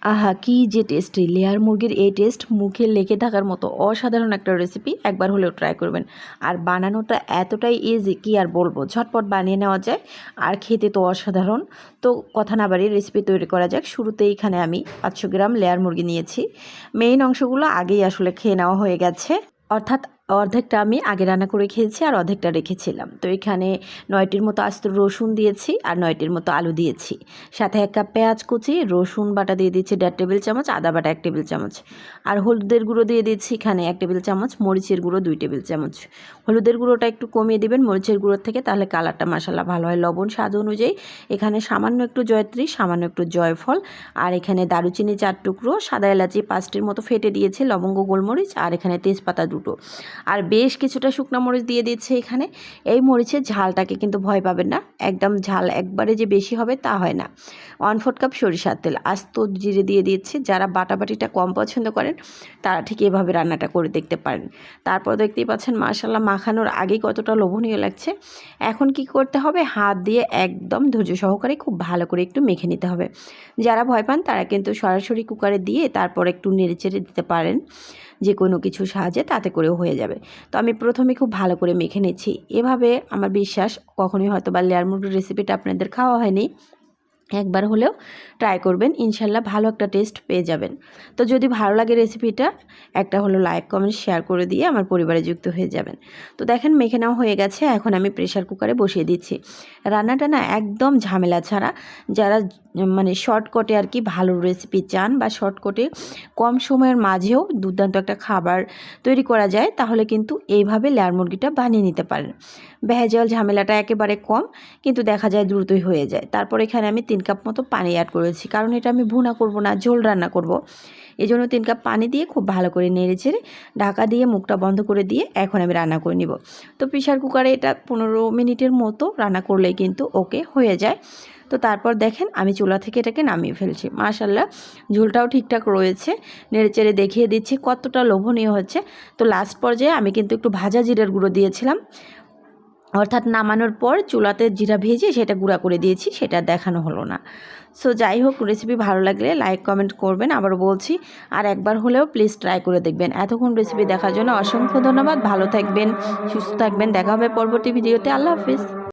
আহা কি যে টেস্টি! লেয়ার মুরগির এই টেস্ট মুখে লেগে থাকার মতো অসাধারণ একটা রেসিপি। একবার হলেও ট্রাই করবেন। আর বানানোটা এতটাই ইজি, কি আর বলবো, ঝটপট বানিয়ে নেওয়া যায় আর খেতে তো অসাধারণ। তো কথা না বাড়িয়ে রেসিপি তৈরি করা যাক। শুরুতে এখানে আমি 500 গ্রাম লেয়ার মুরগি নিয়েছি। মেইন অংশগুলো আগেই আসলে খেয়ে নেওয়া হয়ে গেছে, অর্থাৎ অর্ধেকটা আমি আগে রান্না করে খেয়েছি আর অর্ধেকটা রেখেছিলাম। তো এখানে 9টির মতো আস্ত রসুন দিয়েছি আর 9টির মতো আলু দিয়েছি। সাথে 1 কাপ পেঁয়াজ কুচি, রসুন বাটা দিয়ে দিচ্ছি 1.5 টেবিল চামচ, আদা বাটা 1 টেবিল চামচ, আর হলুদের গুঁড়ো দিয়ে দিচ্ছি এখানে 1 টেবিল চামচ, মরিচের গুঁড়ো 2 টেবিল চামচ। হলুদের গুঁড়োটা একটু কমিয়ে দিবেন মরিচের গুঁড়োর থেকে, তাহলে কালারটা মাশাআল্লাহ ভালো হয়। লবণ স্বাদ অনুযায়ী। এখানে সামান্য একটু জয়ত্রী, সামান্য একটু জয়ফল, আর এখানে দারুচিনি 4 টুকরো, সাদা এলাচি 5টির মতো ফেটে দিয়েছি, লবঙ্গ, গোলমরিচ, আর এখানে তেজপাতা 2টো, আর বেশ কিছুটা শুকনো মরিচ দিয়ে দিচ্ছে এখানে। এই মরিচের ঝালটাকে কিন্তু ভয় পাবেন না, একদম ঝাল একবারে যে বেশি হবে তা হয় না। 1/4 কাপ সরিষার তেল, আস্ত জিরে দিয়ে দিচ্ছি। যারা বাটাবাটিটা কম পছন্দ করেন তারা ঠিক এভাবে রান্নাটা করে দেখতে পারেন। তারপর দেখতেই পাচ্ছেন মাশাআল্লাহ মাখানোর আগেই কতটা লোভনীয় লাগছে। এখন কি করতে হবে, হাত দিয়ে একদম ধৈর্য সহকারে খুব ভালো করে একটু মেখে নিতে হবে। যারা ভয় পান তারা কিন্তু সরাসরি কুকারে দিয়ে তারপর একটু নেড়েচেড়ে দিতে পারেন, যে কোনো কিছুর সাহায্যে, তাতে করেও হয়ে যাবে। তো আমি প্রথমে খুব ভালো করে মেখে নিচ্ছি। এভাবে আমার বিশ্বাস কখনোই হয়তো বা লেয়ার মুরগির রেসিপিটা আপনাদের খাওয়া হয়নি, একবার হলেও ট্রাই করবেন, ইনশাল্লাহ ভালো একটা টেস্ট পেয়ে যাবেন। তো যদি ভালো লাগে রেসিপিটা, একটা হলো লাইক কমেন্ট শেয়ার করে দিয়ে আমার পরিবারে যুক্ত হয়ে যাবেন। তো দেখেন মেখে নেওয়া হয়ে গেছে। এখন আমি প্রেশার কুকারে বসিয়ে দিচ্ছি। রান্নাটা না একদম ঝামেলা ছাড়া, যারা মানে শর্টকটে আর কি ভালো রেসিপি চান, বা শর্টকটে কম সময়ের মাঝেও দুর্দান্ত একটা খাবার তৈরি করা যায়, তাহলে কিন্তু এইভাবে লেয়ার মুরগিটা বানিয়ে নিতে পারেন। ভেজাল ঝামেলাটা একেবারে কম, কিন্তু দেখা যায় দ্রুতই হয়ে যায়। তারপর এখানে আমি 3 কাপ মতো পানি অ্যাড করেছি, কারণ এটা আমি ভুনা করব না, ঝোল রান্না করব। এই জন্য 3 কাপ পানি দিয়ে খুব ভালো করে নেড়ে চেড়ে ঢাকা দিয়ে মুখটা বন্ধ করে দিয়ে এখন আমি রান্না করে নিব। তো প্রেশার কুকারে এটা 15 মিনিটের মতো রান্না করলেই কিন্তু ওকে হয়ে যায়। তো তারপর দেখেন আমি চুলা থেকে এটাকে নামিয়ে ফেলছি। মাশাআল্লাহ ঝোলটাও ঠিকঠাক রয়েছে। নেড়েচেড়ে দেখিয়ে দিচ্ছি কতটা লোভনীয় হচ্ছে। তো লাস্ট পর্যায়ে আমি কিন্তু একটু ভাজা জিরার গুঁড়ো দিয়েছিলাম, অর্থাৎ নামানোর পর চুলাতে জিরা ভেজে সেটা গুঁড়া করে দিয়েছি, সেটা দেখানো হলো না। সো যাই হোক, রেসিপি ভালো লাগলে লাইক কমেন্ট করবেন, আবার বলছি, আর একবার হলেও প্লিজ ট্রাই করে দেখবেন। এতক্ষণ রেসিপি দেখার জন্য অসংখ্য ধন্যবাদ। ভালো থাকবেন, সুস্থ থাকবেন, দেখা হবে পরবর্তী ভিডিওতে। আল্লাহ হাফিজ।